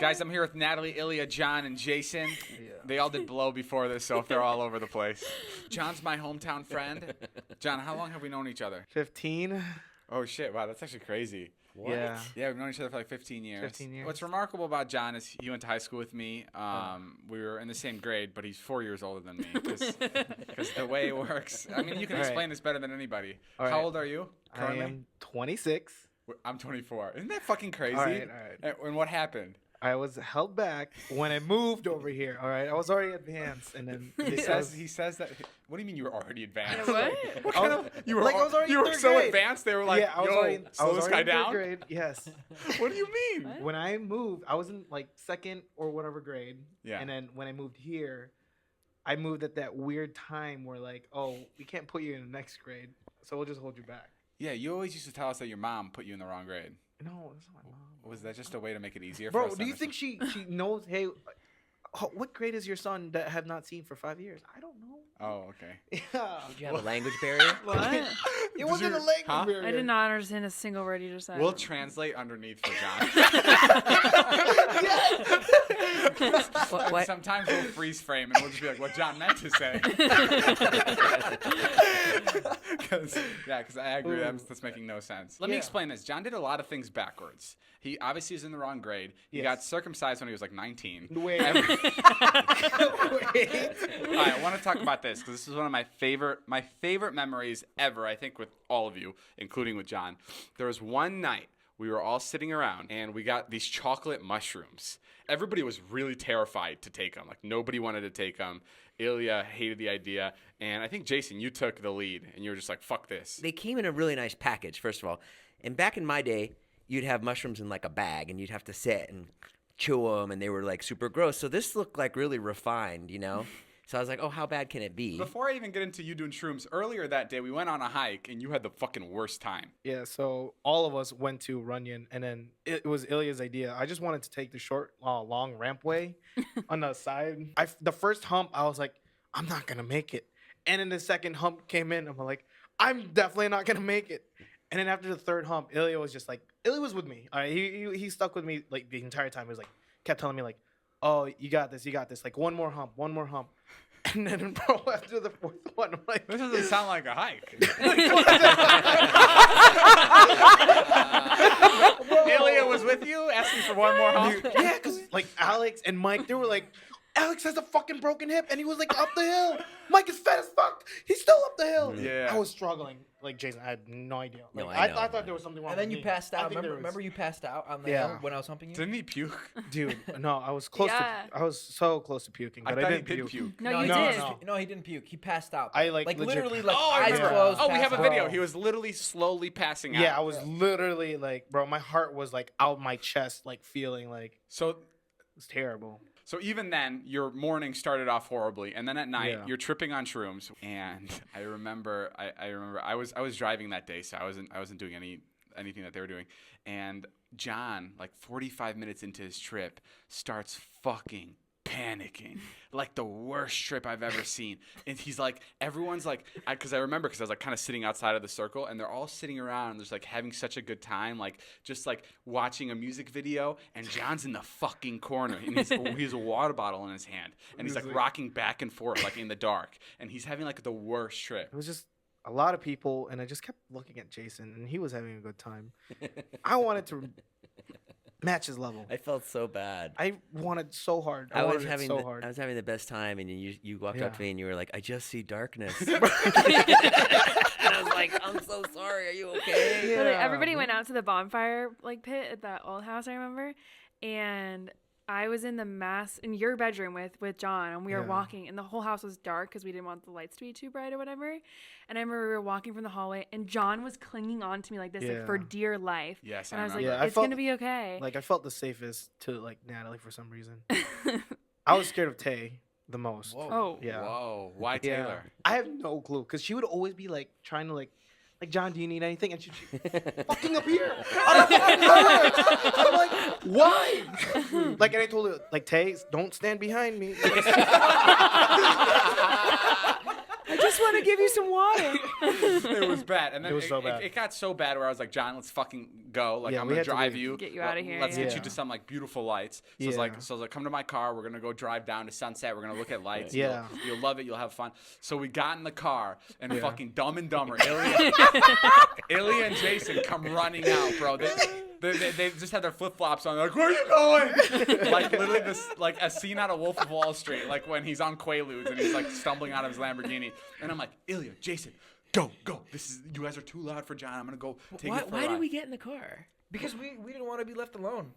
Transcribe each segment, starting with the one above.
Guys, I'm here with Natalie, Ilya, John, and Jason. Yeah. They all did blow before this, so if they're all over the place. John's my hometown friend. John, how long have we known each other? 15. Oh, shit. Wow, that's actually crazy. What? Yeah. Yeah, we've known each other for like 15 years. 15 years. What's remarkable about John is he went to high school with me. We were in the same grade, but he's 4 years older than me because the way it works. I mean, you can explain this better than anybody. How old are you currently? I am 26. I'm 24. Isn't that fucking crazy? All right. And what happened? I was held back when I moved over here. All right, I was already advanced, and then he says that. What do you mean you were already advanced? What? You were so grade. advanced. They were like, yeah, slow this guy down. Grade. Yes. What do you mean? What? When I moved, I was in like second or whatever grade. Yeah. And then when I moved here, I moved at that weird time where like, oh, we can't put you in the next grade, so we'll just hold you back. Yeah, you always used to tell us that your mom put you in the wrong grade. No, it's not my mom. Was that just a way to make it easier Bro, for us? do you think she knows, hey, what grade is your son that I have not seen for 5 years? I don't know. Oh, okay. Yeah. Did you have a language barrier? What? It wasn't a language barrier. I did not understand a single word you just said. We'll translate underneath for John. What? Sometimes we'll freeze frame and we'll just be like, what John meant to say. Because I agree, that's making no sense. Let me explain this. John did a lot of things backwards. He obviously was in the wrong grade. He got circumcised when he was like 19. Wait. All right, I want to talk about this because this is one of my favorite memories ever, I think, with all of you, including with John. There was one night we were all sitting around and we got these chocolate mushrooms. Everybody was really terrified to take them. Like, nobody wanted to take them. Ilya hated the idea. And I think, Jason, you took the lead and you were just like, fuck this. They came in a really nice package, first of all. And back in my day, you'd have mushrooms in like a bag and you'd have to sit and chew them, and they were like super gross. So this looked like really refined, you know? So I was like, oh, how bad can it be? Before I even get into you doing shrooms, earlier that day we went on a hike and you had the fucking worst time. Yeah, so all of us went to Runyon, and then it was Ilya's idea. I just wanted to take the short, long rampway on the side. The first hump, I was like, I'm not going to make it. And then the second hump came in, I'm like, I'm definitely not going to make it. And then after the third hump, Ilya was just like, Ilya was with me. All right, he stuck with me like the entire time. He was like, kept telling me like, oh, you got this. Like one more hump. And then, bro, after the fourth one, I'm like, this doesn't sound like a hike. Ilya was with you, asking for one more hump. Yeah, because like Alex and Mike, they were like, Alex has a fucking broken hip, and he was like up the hill. Mike is fat as fuck. He's still up the hill. Yeah. I was struggling. Like, Jason, I had no idea. Like, No, I know. thought there was something wrong And then with you me. passed out. I think Remember you passed out on the Yeah. hill when I was humping you? Didn't he puke? Dude, no, I was close Yeah. to. I was so close to puking, but I thought he didn't did puke. No, you he did. No. No, he didn't puke. He passed out. I, like, legit- literally, like Oh, eyes yeah. closed. Oh, we have a passed out. video. He was literally slowly passing out. Yeah, I was literally like, bro, my heart was like out my chest, like feeling like So it was terrible. even then, your morning started off horribly, and then at night Yeah. you're tripping on shrooms. And I remember I was driving that day, so I wasn't doing anything that they were doing. And John, like 45 minutes into his trip, starts fucking panicking, like the worst trip I've ever seen. And he's like, everyone's like, because I was like kind of sitting outside of the circle, and they're all sitting around, and just like having such a good time, like just like watching a music video. And John's in the fucking corner, and he has a water bottle in his hand, and he's like rocking back and forth, like in the dark, and he's having like the worst trip. It was just a lot of people, and I just kept looking at Jason, and he was having a good time. I wanted to match his level. I felt so bad. I wanted so hard. I was wanted it having so hard. I was having the best time, and you walked up to me and you were like, I just see darkness. And I was like, I'm so sorry. Are you okay? But, like, everybody went out to the bonfire like pit at that old house, I remember, and I was in your bedroom with John, and we were walking, and the whole house was dark because we didn't want the lights to be too bright or whatever. And I remember we were walking from the hallway, and John was clinging on to me like this, like for dear life. Yes, and I was like, remember. it's gonna be okay. Like, I felt the safest to like Natalie for some reason. I was scared of Tay the most. Whoa. Oh. Yeah. Whoa. Why Taylor? I have no clue, because she would always be like trying to like, John, do you need anything? And she'd fucking up here. I'm like, why? Like, and I told her, like, Tay, don't stand behind me. I just want to give you some water. It was bad, and then It was so bad. It got so bad where I was like, John, let's fucking go. Like, Yeah, I'm we gonna had to drive leave. you. Get you outta here, Let's get yeah. you to some like beautiful lights. So it's Yeah. like, come to my car. We're gonna go drive down to Sunset. We're gonna look at lights. Yeah. You'll love it. You'll have fun. So we got in the car, and Yeah. fucking Dumb and Dumber, Ilya and Jason come running out, bro. They just had their flip flops on. They're like, where are you going? Like literally this, like a scene out of Wolf of Wall Street, like when he's on Quaaludes and he's like stumbling out of his Lamborghini. And I'm like, Ilya, Jason, go. You guys are too loud for John. I'm gonna go take it for a Why ride. did we get in the car? Because we didn't want to be left alone.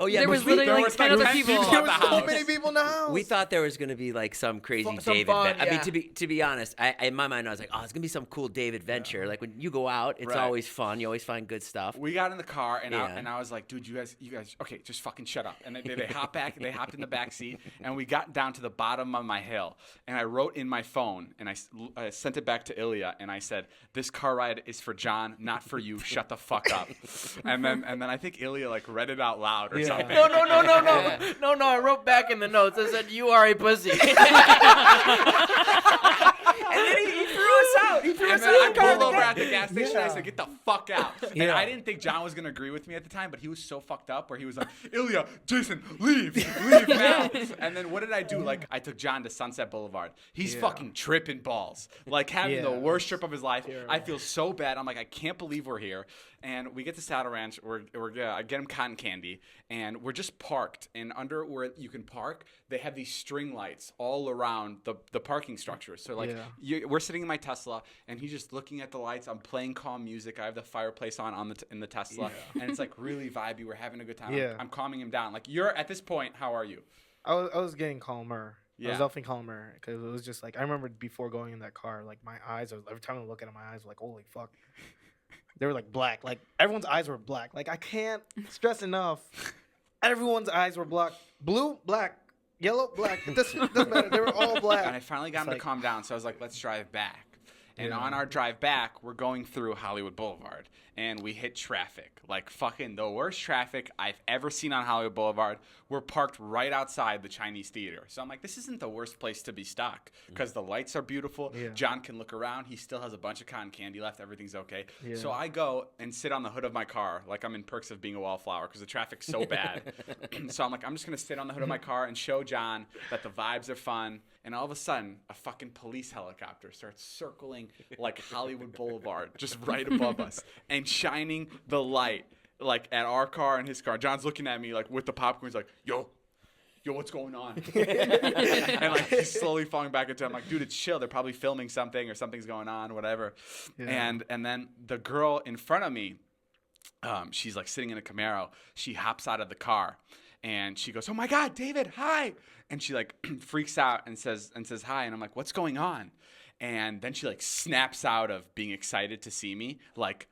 Oh yeah, There was literally there like was 10 like other 10 people. people There at was the so house. many people in the house. we thought there was gonna be like some crazy Some David. fun, I mean, yeah. to be honest, in my mind I was like, oh, it's gonna be some cool David venture. Like when you go out, it's Right. always fun. You always find good stuff. We got in the car and Yeah. I was like, dude, you guys, okay, just fucking shut up. And they hopped in the back seat, and we got down to the bottom of my hill, and I wrote in my phone, and I sent it back to Ilya, and I said, this car ride is for John, not for you. Shut the fuck up. And then I think Ilya like read it out loud or Yeah. something. No. I wrote back in the notes. I said, "You are a pussy." And then he threw us out. He threw And us then out I of the car. pulled over at the gas station. I Yeah. said, "Get the fuck out!" And Yeah. I didn't think John was gonna agree with me at the time, but he was so fucked up where he was like, "Ilya, Jason, leave now!" And then what did I do? Like, I took John to Sunset Boulevard. He's Yeah. fucking tripping balls, like having the Yeah. worst trip of his life. Terrible. I feel so bad. I'm like, I can't believe we're here. And we get to Saddle Ranch. I get him cotton candy, and we're just parked. And under where you can park, they have these string lights all around the parking structure. So like, Yeah. we're sitting in my Tesla, and he's just looking at the lights. I'm playing calm music. I have the fireplace on in the Tesla, and it's like really vibey. We're having a good time. Yeah. I'm calming him down. Like, you're at this point. How are you? I was getting calmer. I Yeah. was definitely calmer because it was just like I remember before going in that car, like my eyes. Every time I look at it, my eyes were like, holy fuck. They were like black. Like everyone's eyes were black. Like I can't stress enough. Everyone's eyes were black. Blue, black, yellow, black. It doesn't matter. They were all black. And I finally got him It's to calm down. So I was like, let's drive back. And Yeah. on our drive back, we're going through Hollywood Boulevard, and we hit traffic. Like fucking the worst traffic I've ever seen on Hollywood Boulevard. We're parked right outside the Chinese theater. So I'm like, this isn't the worst place to be stuck because the lights are beautiful. Yeah. John can look around. He still has a bunch of cotton candy left. Everything's okay. Yeah. So I go and sit on the hood of my car like I'm in Perks of Being a Wallflower because the traffic's so bad. So I'm like, I'm just going to sit on the hood of my car and show John that the vibes are fun. And all of a sudden, a fucking police helicopter starts circling like Hollywood Boulevard, just right above us, and shining the light like at our car and his car. John's looking at me like with the popcorn. He's like, yo, what's going on? And like he's slowly falling back into. I'm like, dude, it's chill. They're probably filming something or something's going on, whatever. Yeah. And then the girl in front of me, she's like sitting in a Camaro. She hops out of the car. And she goes, "Oh my God, David, hi!" And she like freaks out and says hi. And I'm like, "What's going on?" And then she like snaps out of being excited to see me, like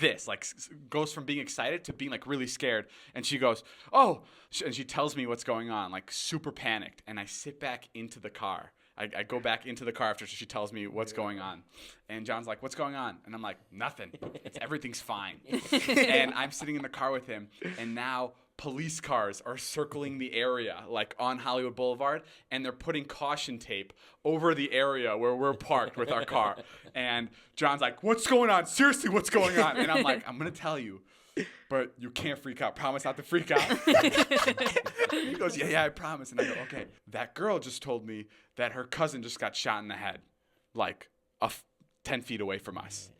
this, like goes from being excited to being like really scared. And she goes, "Oh," and she tells me what's going on, like super panicked. And I sit back into the car. I go back into the car after she tells me what's going on. And John's like, "What's going on?" And I'm like, "Nothing. Everything's fine." And I'm sitting in the car with him, and now police cars are circling the area like on Hollywood Boulevard, and they're putting caution tape over the area where we're parked with our car. And John's like, "What's going on? Seriously, what's going on?" And I'm like, "I'm going to tell you, but you can't freak out. Promise not to freak out." He goes, yeah, I promise. And I go, okay. That girl just told me that her cousin just got shot in the head, like 10 feet away from us.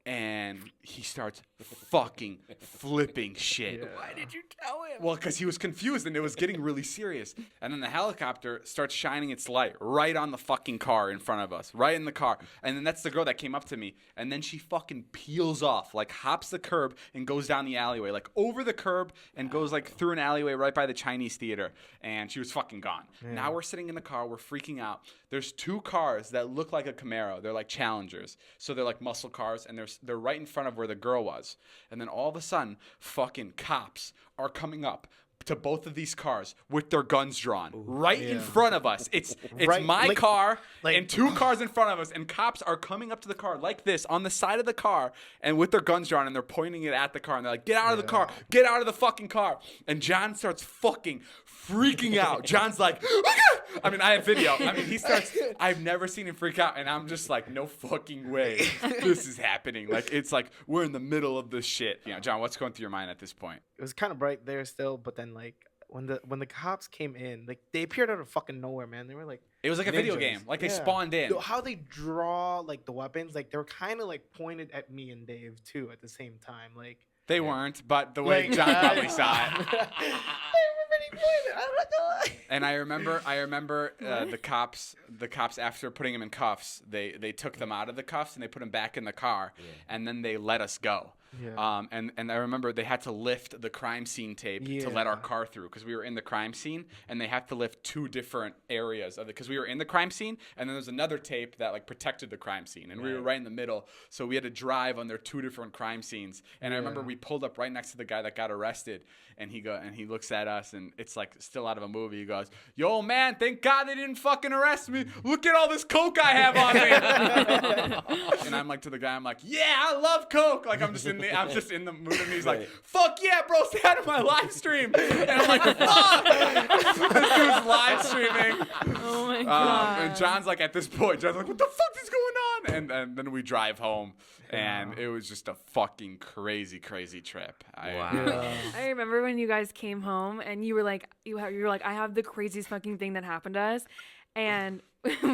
And he starts fucking flipping shit. Why did you tell him? Well, because he was confused and it was getting really serious. And then the helicopter starts shining its light right on the fucking car in front of us, right in the car. And then that's the girl that came up to me. And then she fucking peels off, like hops the curb and goes down the alleyway, like over the curb and goes like through an alleyway right by the Chinese theater. And she was fucking gone. Yeah. Now we're sitting in the car. We're freaking out. There's two cars that look like a Camaro. They're like Challengers. So they're like muscle cars. And they're right in front of where the girl was. And then all of a sudden, fucking cops are coming up to both of these cars with their guns drawn right in front of us. It's Right, my like- car like- and 2 cars in front of us, and cops are coming up to the car like this on the side of the car and with their guns drawn, and they're pointing it at the car, and they're like, get out of the car, get out of the fucking car. And John starts fucking freaking out. John's like, I mean, I have video. I mean, he starts, I've never seen him freak out, and I'm just like, no fucking way this is happening. Like, it's like we're in the middle of this shit. You know, John, what's going through your mind at this point? It was kind of bright there still, but then like when the cops came in, like they appeared out of fucking nowhere, man. They were like It was like a video ninjas. game. Like they Yeah. spawned in. Yo, how they draw like the weapons, like they were kind of like pointed at me and Dave too at the same time, like. They weren't, but the way Like, John probably saw it. They were pretty pointed. I'm not gonna lie. And I remember the cops after putting him in cuffs, they took them out of the cuffs and they put him back in the car, and then they let us go. Yeah. And I remember they had to lift the crime scene tape to let our Yeah. car through because we were in the crime scene, and they had to lift 2 different areas of it because we were in the crime scene, and then there's another tape that like protected the crime scene, and we were right in the middle, so we had to drive under 2 different crime scenes. And I remember we pulled up right next to the guy that got arrested, and he looks at us, and it's like still out of a movie. He goes, "Yo, man, thank God they didn't fucking arrest me. Look at all this coke I have on me." And I'm like to the guy, I'm like, "Yeah, I love coke." Like I'm just in the mood, and he's like, "Fuck yeah, bro, stay out of my live stream." And I'm like, "Fuck!" This dude's live streaming. Oh my god. And John's like, at this point, John's like, "What the fuck is going on?" And then we drive home, and it was just a fucking crazy trip. Wow. I remember when you guys came home and you were like, I have the craziest fucking thing that happened to us, and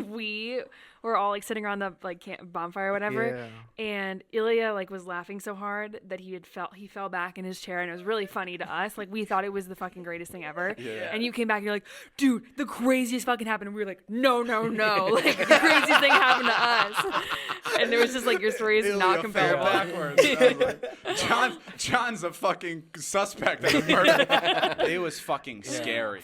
we were all like sitting around the like bonfire or whatever, and Ilya like was laughing so hard that he fell back in his chair, and it was really funny to us. Like we thought it was the fucking greatest thing ever. Yeah. And you came back and you're like, dude, the craziest fucking happened, and we were like, no, like the craziest thing happened to us. And there was just like your story is Ilya not fell comparable. backwards. I was like, John's a fucking suspect in the murder. It was fucking scary.